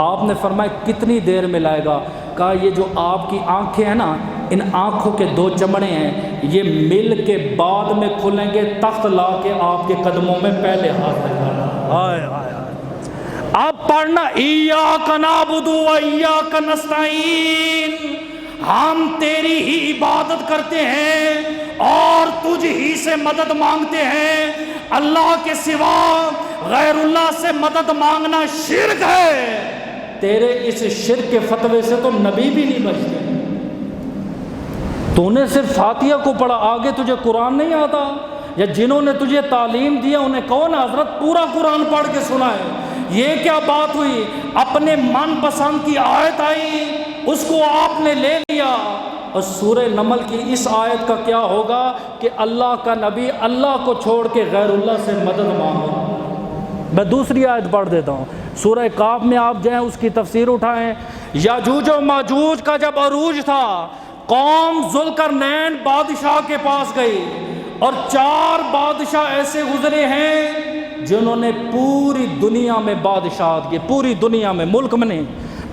آپ نے فرمایا کتنی دیر میں لائے گا؟ کہا یہ جو آپ کی آنکھیں ہیں نا، ان آنکھوں کے 2 چمڑے ہیں، یہ مل کے بعد میں کھلیں گے، تخت لا کے آپ کے قدموں میں پہلے حاضر کرنا۔ آپ پڑھنا ایاک نعبد و ایاک نستعین، ہم تیری ہی عبادت کرتے ہیں اور تجھ ہی سے مدد مانگتے ہیں، اللہ کے سوا غیر اللہ سے مدد مانگنا شرک ہے۔ تیرے اس شرک کے فتوے سے تو نبی بھی نہیں بچتے۔ تو نے صرف فاتحہ کو پڑھا، آگے تجھے قرآن نہیں آتا؟ یا جنہوں نے تجھے تعلیم دیا انہیں کہو نا حضرت پورا قرآن پڑھ کے سنائے۔ یہ کیا بات ہوئی؟ اپنے من پسند کی آیت آئی، اس کو آپ نے لے لیا۔ اور سورہ نمل کی اس آیت کا کیا ہوگا کہ اللہ کا نبی اللہ کو چھوڑ کے غیر اللہ سے مدد مانگا۔ میں دوسری آیت پڑھ دیتا ہوں، سورہ کاف میں آپ جائیں اس کی تفسیر اٹھائیں۔ یاجوج و ماجوج کا جب عروج تھا، قوم ذوالقرنین بادشاہ کے پاس گئی، اور 4 بادشاہ ایسے گزرے ہیں جنہوں نے پوری دنیا میں بادشاہت کی، پوری دنیا میں، ملک میں نہیں۔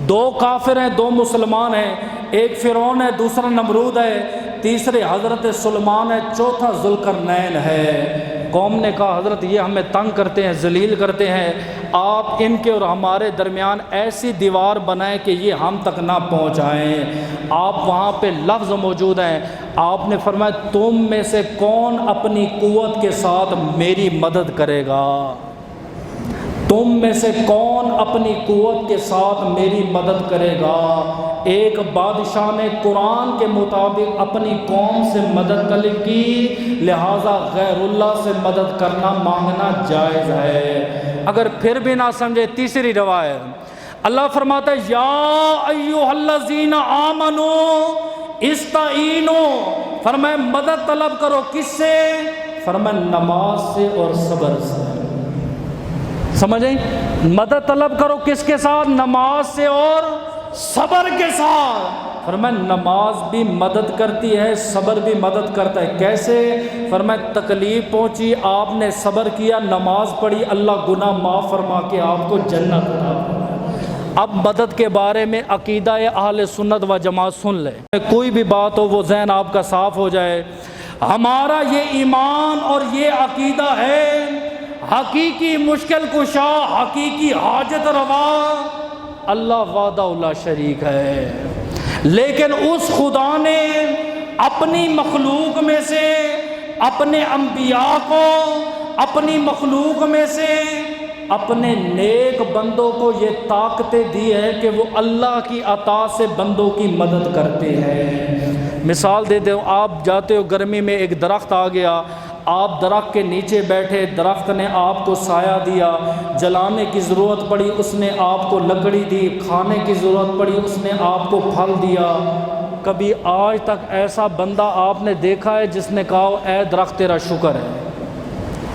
2 کافر ہیں، 2 مسلمان ہیں، ایک فرعون ہے، دوسرا نمرود ہے، تیسرے حضرت سلیمان ہے، چوتھا ذوالقرنین ہے۔ قوم نے کہا حضرت یہ ہمیں تنگ کرتے ہیں، ذلیل کرتے ہیں، آپ ان کے اور ہمارے درمیان ایسی دیوار بنائیں کہ یہ ہم تک نہ پہنچائیں۔ آپ وہاں پہ لفظ موجود ہیں، آپ نے فرمایا تم میں سے کون اپنی قوت کے ساتھ میری مدد کرے گا؟ تم میں سے کون اپنی قوت کے ساتھ میری مدد کرے گا؟ ایک بادشاہ نے قرآن کے مطابق اپنی قوم سے مدد طلب کی، لہٰذا غیر اللہ سے مدد کرنا مانگنا جائز ہے۔ اگر پھر بھی نہ سمجھے، تیسری روایت اللہ فرماتا ہے یا ایھا الذین آمنوا استعینوا، فرمایا مدد طلب کرو، کس سے؟ فرمایا نماز سے اور صبر سے۔ سمجھیں؟ مدد طلب کرو کس کے ساتھ؟ نماز سے اور صبر کے ساتھ۔ فرمایا نماز بھی مدد کرتی ہے، صبر بھی مدد کرتا ہے۔ کیسے؟ فرمایا تکلیف پہنچی، آپ نے صبر کیا، نماز پڑھی، اللہ گناہ معاف فرما کے آپ کو جنت عطا فرمائے۔ اب مدد کے بارے میں عقیدہ اہل سنت و جماعت سن لے، کوئی بھی بات ہو وہ ذہن آپ کا صاف ہو جائے۔ ہمارا یہ ایمان اور یہ عقیدہ ہے، حقیقی مشکل کشا، حقیقی حاجت روا اللہ وحدہ لا شریک ہے، لیکن اس خدا نے اپنی مخلوق میں سے، اپنے انبیاء کو اپنی مخلوق میں سے، اپنے نیک بندوں کو یہ طاقتیں دی ہے کہ وہ اللہ کی عطا سے بندوں کی مدد کرتے ہیں۔ مثال دیتے ہو، آپ جاتے ہو گرمی میں، ایک درخت آ گیا، آپ درخت کے نیچے بیٹھے، درخت نے آپ کو سایہ دیا، جلانے کی ضرورت پڑی اس نے آپ کو لکڑی دی، کھانے کی ضرورت پڑی اس نے آپ کو پھل دیا۔ کبھی آج تک ایسا بندہ آپ نے دیکھا ہے جس نے کہا اے درخت تیرا شکر ہے؟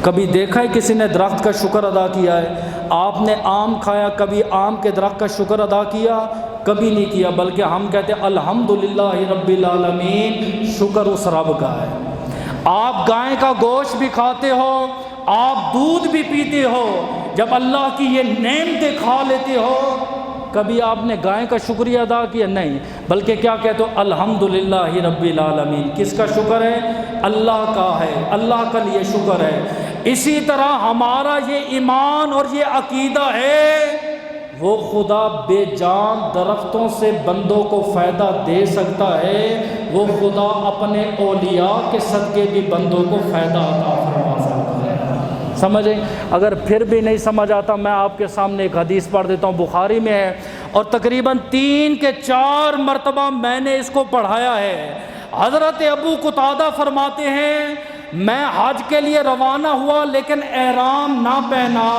کبھی دیکھا ہے کسی نے درخت کا شکر ادا کیا ہے؟ آپ نے آم کھایا، کبھی آم کے درخت کا شکر ادا کیا؟ کبھی نہیں کیا، بلکہ ہم کہتے ہیں الحمدللہ رب العالمین، شکر اس رب کا ہے۔ آپ گائے کا گوشت بھی کھاتے ہو، آپ دودھ بھی پیتے ہو، جب اللہ کی یہ نعمتیں کھا لیتے ہو، کبھی آپ نے گائے کا شکریہ ادا کیا؟ نہیں، بلکہ کیا کہتے ہو؟ الحمدللہ رب العالمین۔ کس کا شکر ہے؟ اللہ کا ہے، اللہ کا لیے شکر ہے۔ اسی طرح ہمارا یہ ایمان اور یہ عقیدہ ہے، وہ خدا بے جان درختوں سے بندوں کو فائدہ دے سکتا ہے، وہ خدا اپنے اولیاء کے صدقے بھی بندوں کو فائدہ عطا فرما سکتا ہے۔ سمجھیں؟ اگر پھر بھی نہیں سمجھ آتا، میں آپ کے سامنے ایک حدیث پڑھ دیتا ہوں، بخاری میں ہے، اور تقریباً 3 کے 4 مرتبہ میں نے اس کو پڑھایا ہے۔ حضرت ابو قتادہ فرماتے ہیں میں حج کے لیے روانہ ہوا لیکن احرام نہ پہنا،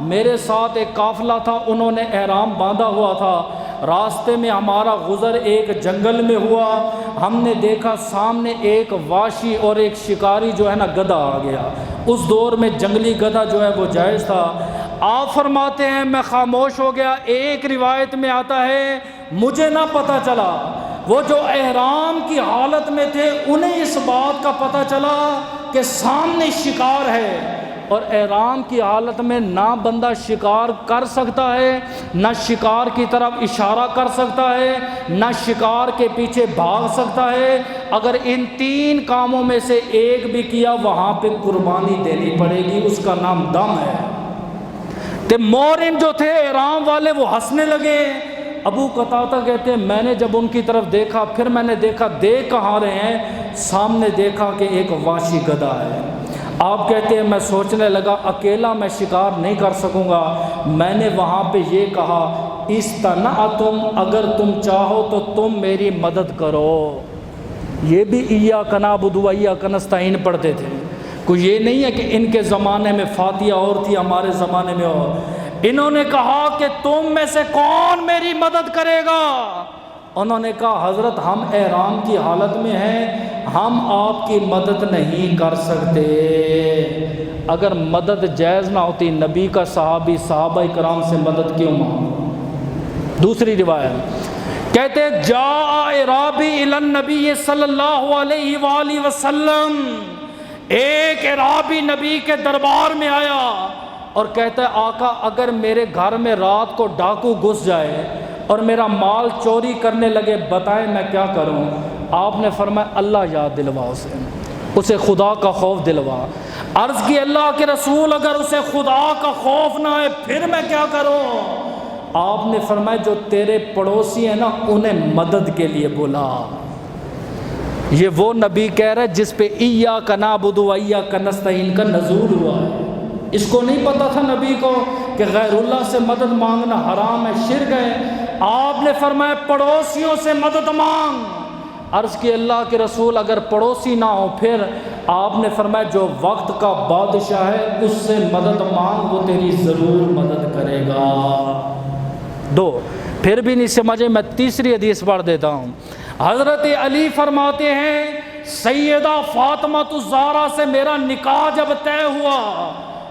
میرے ساتھ ایک قافلہ تھا، انہوں نے احرام باندھا ہوا تھا، راستے میں ہمارا گزر ایک جنگل میں ہوا، ہم نے دیکھا سامنے ایک واشی اور ایک شکاری جو ہے نا گدھا آ گیا، اس دور میں جنگلی گدھا جو ہے وہ جائز تھا۔ آپ فرماتے ہیں میں خاموش ہو گیا، ایک روایت میں آتا ہے مجھے نہ پتہ چلا، وہ جو احرام کی حالت میں تھے انہیں اس بات کا پتہ چلا کہ سامنے شکار ہے، اور احرام کی حالت میں نہ بندہ شکار کر سکتا ہے، نہ شکار کی طرف اشارہ کر سکتا ہے، نہ شکار کے پیچھے بھاگ سکتا ہے۔ اگر ان 3 کاموں میں سے ایک بھی کیا وہاں پہ قربانی دینی پڑے گی، اس کا نام دم ہے۔ تے مورن جو تھے احرام والے وہ ہنسنے لگے۔ ابو قتادہ کہتے ہیں میں نے جب ان کی طرف دیکھا، پھر میں نے دیکھا دیکھ کہاں رہے ہیں، سامنے دیکھا کہ ایک واشی گدھا ہے۔ آپ کہتے ہیں میں سوچنے لگا اکیلا میں شکار نہیں کر سکوں گا، میں نے وہاں پہ یہ کہا استنعتم، اگر تم چاہو تو تم میری مدد کرو۔ یہ بھی ایاک نعبد و ایاک نستعین پڑھتے تھے، کوئی یہ نہیں ہے کہ ان کے زمانے میں فاتحہ اور تھی ہمارے زمانے میں اور۔ انہوں نے کہا کہ تم میں سے کون میری مدد کرے گا؟ انہوں نے کہا حضرت ہم احرام کی حالت میں ہیں، ہم آپ کی مدد نہیں کر سکتے۔ اگر مدد جائز نہ ہوتی نبی کا صحابی صحابہ کرام سے مدد کیوں مانگا؟ دوسری روایت کہتے جاء اعرابی الی النبی صلی اللہ علیہ وآلہ وسلم، ایک اعرابی نبی کے دربار میں آیا اور کہتا ہے آقا اگر میرے گھر میں رات کو ڈاکو گھس جائے اور میرا مال چوری کرنے لگے بتائیں میں کیا کروں؟ آپ نے فرمایا اللہ یاد دلوا اسے خدا کا خوف دلوا۔ عرض کی اللہ کے رسول اگر اسے خدا کا خوف نہ ہے پھر میں کیا کروں؟ آپ نے فرمایا جو تیرے پڑوسی ہیں نا انہیں مدد کے لیے بلا۔ یہ وہ نبی کہہ رہا ہے جس پہ ایاک نعبد و ایاک نستعین کا نزول ہوا ہے۔ اس کو نہیں پتا تھا نبی کو کہ غیر اللہ سے مدد مانگنا حرام ہے، شرک ہے۔ آپ نے فرمایا پڑوسیوں سے مدد مانگ۔ عرض کی اللہ کے رسول اگر پڑوسی نہ ہو پھر؟ آپ نے فرمایا جو وقت کا بادشاہ ہے اس سے مدد مانگ، وہ تیری ضرور مدد کرے گا۔ 2 پھر بھی نہیں سمجھے، میں تیسری حدیث پڑھ دیتا ہوں۔ حضرت علی فرماتے ہیں سیدہ فاطمہ الزہرا سے میرا نکاح جب طے ہوا،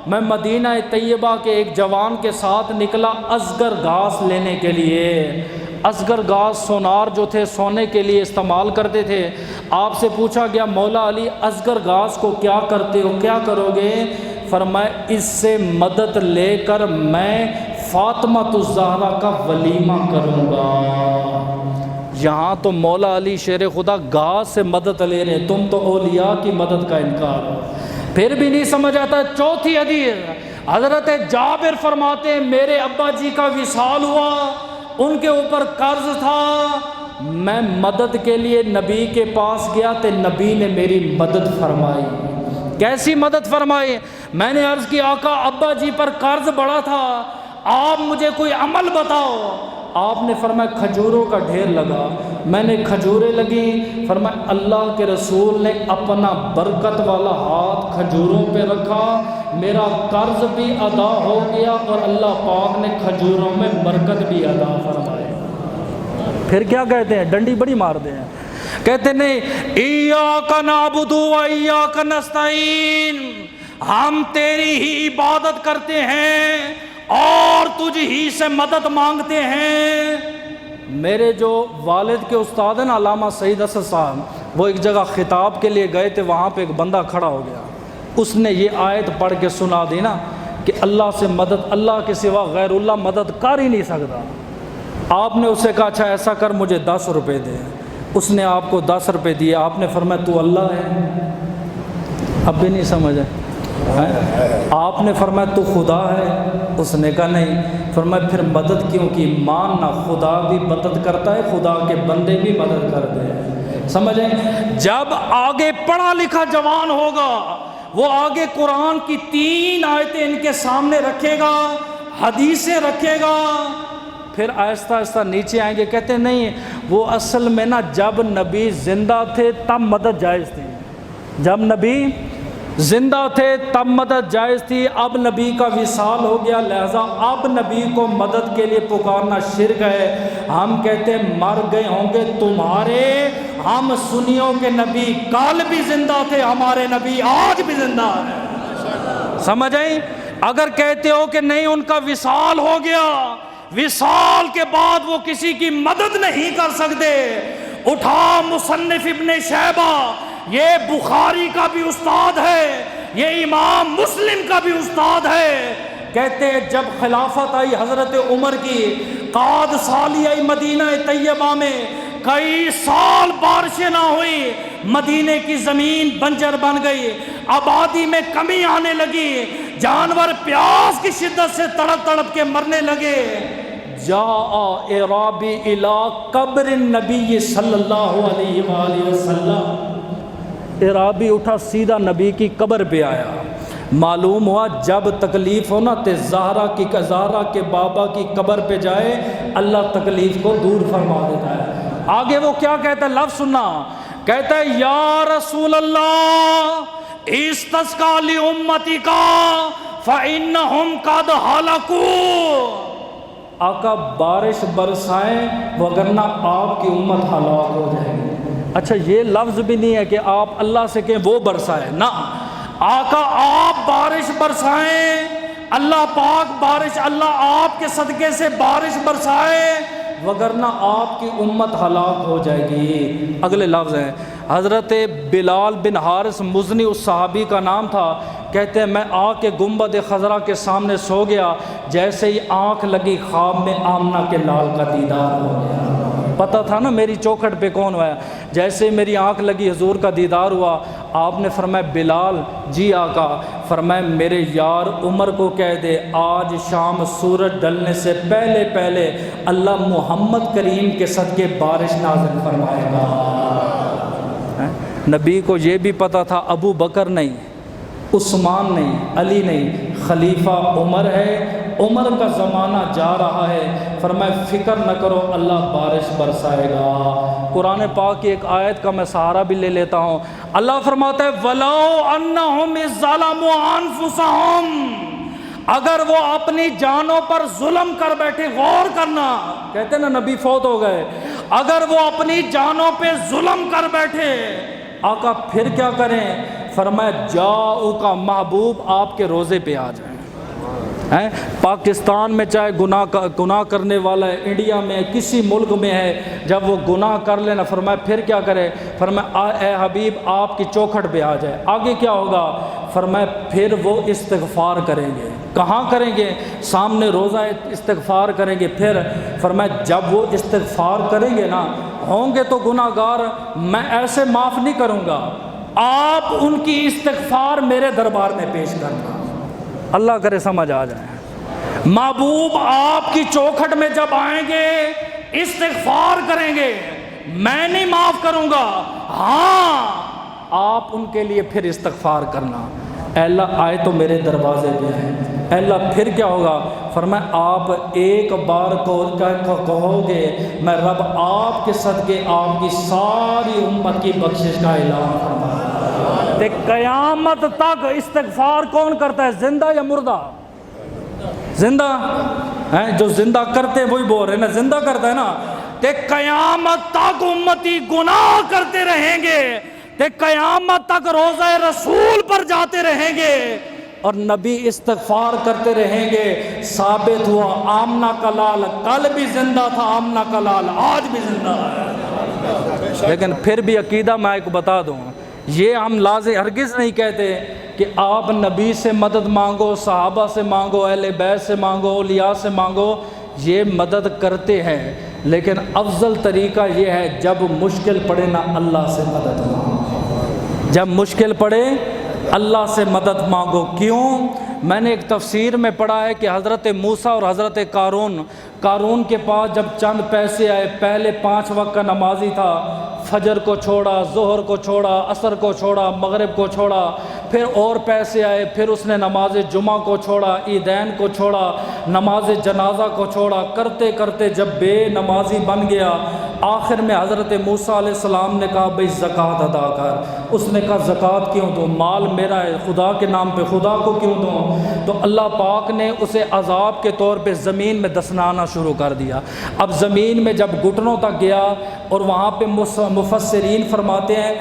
میں مدینہ طیبہ کے ایک جوان کے ساتھ نکلا ازگر گھاس لینے کے لیے۔ ازگر گھاس سونار جو تھے سونے کے لیے استعمال کرتے تھے۔ آپ سے پوچھا گیا مولا علی ازگر گھاس کو کیا کرتے ہو، کیا کرو گے؟ فرمایا اس سے مدد لے کر میں فاطمہ الزہرا کا ولیمہ کروں گا۔ یہاں تو مولا علی شیر خدا گھاس سے مدد لے رہے، تم تو اولیاء کی مدد کا انکار ہو۔ پھر بھی نہیں سمجھ آتا۔ چوتھی حدیث حضرت جابر فرماتے ہیں میرے ابا جی کا وصال ہوا، ان کے اوپر قرض تھا، میں مدد کے لیے نبی کے پاس گیا تو نبی نے میری مدد فرمائی۔ کیسی مدد فرمائی؟ میں نے عرض کی آقا ابا جی پر قرض بڑا تھا، آپ مجھے کوئی عمل بتاؤ۔ آپ نے فرمایا کھجوروں کا ڈھیر لگا، میں نے کھجوریں لگی، فرمایا اللہ کے رسول نے اپنا برکت والا ہاتھ کھجوروں پہ رکھا، میرا قرض بھی ادا ہو گیا اور اللہ پاک نے کھجوروں میں برکت بھی ادا فرمائی۔ پھر کیا کہتے ہیں؟ ڈنڈی بڑی مارتے ہیں، کہتے نہیں ایاک نعبد و ایاک نستعین، ہم تیری ہی عبادت کرتے ہیں اور تجھ ہی سے مدد مانگتے ہیں۔ میرے جو والد کے استاد ہیں نا علامہ سعید اسد صاحب، وہ ایک جگہ خطاب کے لیے گئے تھے، وہاں پہ ایک بندہ کھڑا ہو گیا، اس نے یہ آیت پڑھ کے سنا دی نا کہ اللہ سے مدد، اللہ کے سوا غیر اللہ مدد کر ہی نہیں سکتا۔ آپ نے اسے کہا اچھا ایسا کر مجھے 10 روپے دے، اس نے آپ کو 10 روپے دیے، آپ نے فرمایا تو اللہ ہے؟ اب بھی نہیں سمجھے؟ آپ نے فرمایا تو خدا ہے؟ اس نے کہا نہیں۔ فرمایا پھر مدد کیوں کی؟ ماننا خدا بھی مدد کرتا ہے، خدا کے بندے بھی مدد کرتے ہیں، سمجھیں؟ جب آگے پڑھا لکھا جوان ہوگا، وہ آگے قرآن کی 3 آیتیں ان کے سامنے رکھے گا، حدیثیں رکھے گا، پھر آہستہ آہستہ نیچے آئیں گے، کہتے ہیں نہیں وہ اصل میں نا جب نبی زندہ تھے تب مدد جائز تھی، جب نبی زندہ تھے تب مدد جائز تھی، اب نبی کا وصال ہو گیا، لہذا اب نبی کو مدد کے لیے پکارنا شرک ہے۔ ہم کہتے ہیں مر گئے ہوں گے تمہارے، ہم سنیوں کے نبی کل بھی زندہ تھے، ہمارے نبی آج بھی زندہ ہے، سمجھ آئی؟ اگر کہتے ہو کہ نہیں ان کا وصال ہو گیا، وصال کے بعد وہ کسی کی مدد نہیں کر سکتے، اٹھا مصنف ابن شیبہ، یہ بخاری کا بھی استاد ہے، یہ امام مسلم کا بھی استاد ہے، کہتے ہیں جب خلافت آئی حضرت عمر کی، قعد سالی آئی مدینہ طیبہ میں، کئی سال بارشیں نہ ہوئی، مدینے کی زمین بنجر بن گئی، آبادی میں کمی آنے لگی، جانور پیاس کی شدت سے تڑپ تڑپ کے مرنے لگے۔ جاء اعرابی الی قبر النبی صلی اللہ علیہ وآلہ وسلم، اعرابی اٹھا سیدھا نبی کی قبر پہ آیا، معلوم ہوا جب تکلیف ہو نا تو زہرا کے بابا کی قبر پہ جائے، اللہ تکلیف کو دور فرما دیتا ہے۔ آگے وہ کیا کہتا ہے؟ لفظ سننا، کہتا ہے یا رسول اللہ استسقا لامتک فانہم قد ہلکوا، آقا بارش برسائیں وگرنہ آپ کی امت ہلاک ہو جائے گی۔ اچھا یہ لفظ بھی نہیں ہے کہ آپ اللہ سے کہیں وہ برسائے، نہ، آقا آپ بارش برسائیں، اللہ پاک بارش، اللہ آپ کے صدقے سے بارش برسائے وگرنہ آپ کی امت ہلاک ہو جائے گی۔ اگلے لفظ ہیں حضرت بلال بن حارث مزنی، اس صحابی کا نام تھا، کہتے ہیں میں آ کے گنبد خضرا کے سامنے سو گیا، جیسے ہی آنکھ لگی خواب میں آمنہ کے لال کا دیدار ہو گیا، پتہ تھا نا میری چوکھٹ پہ کون ہوا ہے، جیسے میری آنکھ لگی حضور کا دیدار ہوا۔ آپ نے فرمایا بلال، جی آقا، فرمایا میرے یار عمر کو کہہ دے آج شام سورج ڈلنے سے پہلے پہلے اللہ محمد کریم کے صدقے بارش نازل فرمائے گا۔ نبی کو یہ بھی پتہ تھا ابو بکر نہیں، عثمان نہیں، علی نہیں، خلیفہ عمر ہے، عمر کا زمانہ جا رہا ہے، فرمایا فکر نہ کرو اللہ بارش برسائے گا۔ قرآن پاک کی ایک آیت کا میں سہارا بھی لے لیتا ہوں، اللہ فرماتا ہے وَلَوْ أَنَّهُمْ إِذْ ظَلَمُوا أَنفُسَهُمْ، اگر وہ اپنی جانوں پر ظلم کر بیٹھے، غور کرنا، کہتے ہیں نا نبی فوت ہو گئے، اگر وہ اپنی جانوں پہ ظلم کر بیٹھے، آقا پھر کیا کریں؟ فرمایا جاؤ کا محبوب آپ کے روزے پہ آ جائیں۔ پاکستان میں چاہے گناہ کرنے والا ہے، انڈیا میں کسی ملک میں ہے، جب وہ گناہ کر لینا، فرمایا پھر کیا کرے؟ فرمایا اے حبیب آپ کی چوکھٹ پہ آ جائے۔ آگے کیا ہوگا؟ فرمایا پھر وہ استغفار کریں گے۔ کہاں کریں گے؟ سامنے روزہ استغفار کریں گے۔ پھر فرمایا جب وہ استغفار کریں گے نا، ہوں گے تو گناہ گار، میں ایسے معاف نہیں کروں گا، آپ ان کی استغفار میرے دربار میں پیش کرنا۔ اللہ کرے سمجھ آ جائے۔ محبوب آپ کی چوکھٹ میں جب آئیں گے استغفار کریں گے، میں نہیں معاف کروں گا، ہاں آپ ان کے لیے پھر استغفار کرنا، اے اللہ آئے تو میرے دروازے پہ ہیں، اے اللہ پھر کیا ہوگا؟ فرمایا آپ ایک بار کو کہو گے میں رب آپ کے صدقے آپ کی ساری امت کی بخشش کا اعلان فرمایا۔ تے قیامت تک استغفار کون کرتا ہے، زندہ یا مردہ؟ زندہ ہیں، جو زندہ کرتے وہی بول رہے ہیں نا، زندہ کرتا ہے نا۔ تے قیامت تک امتی گناہ کرتے رہیں گے، تے قیامت تک روضہ رسول پر جاتے رہیں گے اور نبی استغفار کرتے رہیں گے۔ ثابت ہوا آمنہ کا لال کل بھی زندہ تھا، آمنہ کا لال آج بھی زندہ ہے۔ لیکن پھر بھی عقیدہ میں ایک بتا دوں، یہ ہم لازم ہرگز نہیں کہتے کہ آپ نبی سے مدد مانگو، صحابہ سے مانگو، اہل بیت سے مانگو، اولیاء سے مانگو، یہ مدد کرتے ہیں، لیکن افضل طریقہ یہ ہے جب مشکل پڑے نا اللہ سے مدد مانگو، جب مشکل پڑے اللہ سے مدد مانگو۔ کیوں؟ میں نے ایک تفسیر میں پڑھا ہے کہ حضرت موسیٰ اور حضرت قارون کے پاس جب چند پیسے آئے، پہلے 5 وقت کا نمازی تھا، فجر کو چھوڑا، ظہر کو چھوڑا، عصر کو چھوڑا، مغرب کو چھوڑا، پھر اور پیسے آئے، پھر اس نے نماز جمعہ کو چھوڑا، عیدین کو چھوڑا، نماز جنازہ کو چھوڑا، کرتے کرتے جب بے نمازی بن گیا، آخر میں حضرت موسیٰ علیہ السلام نے کہا بھئی زکوٰۃ ادا کر۔ اس نے کہا زکوٰۃ کیوں دوں، مال میرا ہے، خدا کے نام پہ خدا کو کیوں دوں؟ تو اللہ پاک نے اسے عذاب کے طور پہ زمین میں دفنانا شروع کر دیا۔ اب زمین میں جب گھٹنوں تک گیا، اور وہاں پہ مفسرین فرماتے ہیں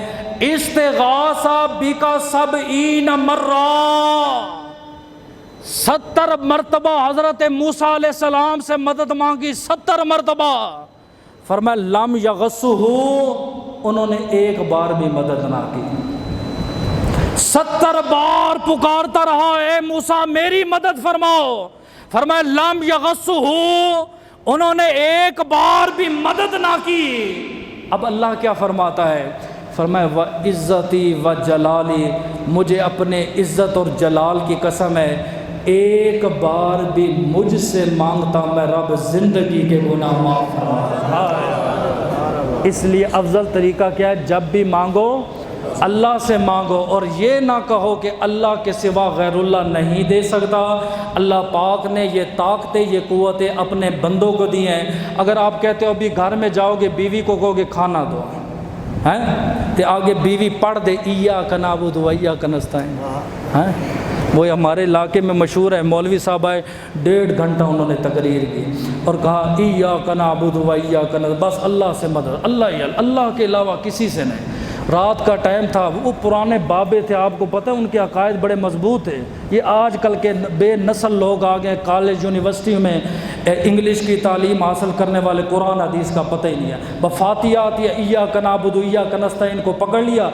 استغاثہ بکا 70 مرہ، 70 مرتبہ حضرت موسیٰ علیہ السلام سے مدد مانگی، 70 مرتبہ۔ فرمایا لم یغثہ، انہوں نے ایک بار بھی مدد نہ کی۔ 70 بار پکارتا رہا اے موسیٰ میری مدد فرماؤ، فرمایا لم یغثہ، انہوں نے ایک بار بھی مدد نہ کی۔ اب اللہ کیا فرماتا ہے؟ فرمایا وَعِزَّتِي وَجَلَالِي، مجھے اپنے عزت اور جلال کی قسم ہے ایک بار بھی مجھ سے مانگتا میں رب زندگی کے گناہ معاف فرما۔ اس لیے افضل طریقہ کیا ہے؟ جب بھی مانگو اللہ سے مانگو، اور یہ نہ کہو کہ اللہ کے سوا غیر اللہ نہیں دے سکتا۔ اللہ پاک نے یہ طاقتیں، یہ قوتیں اپنے بندوں کو دی ہیں۔ اگر آپ کہتے ہو ابھی گھر میں جاؤ گے بیوی کو کہو گے کھانا دو، ہیں تو آگے بیوی پڑھ دے ایاک نعبد و ایاک نستعین، ہیں وہ ہمارے علاقے میں مشہور ہے، مولوی صاحب آئے 1.5 گھنٹہ انہوں نے تقریر کی اور کہا ایاک نعبد و ایاک نستعین، بس اللہ سے مدد، اللہ کے علاوہ کسی سے نہیں۔ رات کا ٹائم تھا، وہ پرانے بابے تھے، آپ کو پتہ ہے ان کے عقائد بڑے مضبوط تھے۔ یہ آج کل کے بے نسل لوگ آ گئے کالج یونیورسٹی میں انگلش کی تعلیم حاصل کرنے والے، قرآن حدیث کا پتہ ہی نہیں ہے، بفاتحات یا ایاک نعبد و ایاک نستعین کو پکڑ لیا،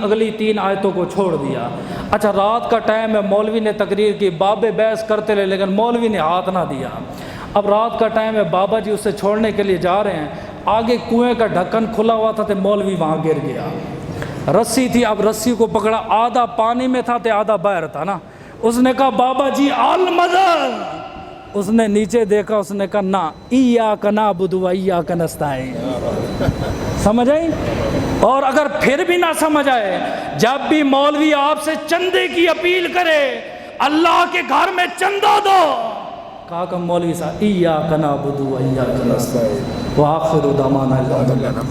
اگلی 3 آیتوں کو چھوڑ دیا۔ اچھا رات کا ٹائم ہے، مولوی نے تقریر کی، بابے بحث کرتے رہے لیکن مولوی نے ہاتھ نہ دیا۔ اب رات کا ٹائم ہے، بابا جی اسے چھوڑنے کے لیے جا رہے ہیں، آگے کنویں کا ڈھکن کھلا ہوا تھا تو مولوی وہاں گر گیا، رسی تھی، اب رسی کو پکڑا، آدھا پانی میں تھا تو آدھا باہر تھا نا۔ اس نے کہا بابا جی المدد، اس نے نیچے دیکھا، اس نے کہا نہ ایاک نعبد و ایاک نستعین۔ سمجھ آئی؟ اور اگر پھر بھی نہ سمجھ آئے، جب بھی مولوی آپ سے چندے کی اپیل کرے، اللہ کے گھر میں چندہ دو، کہا کہ مولوی صاحب ایاک نعبد و ایاک نستعین، وآخر دعوانا الحمدللہ۔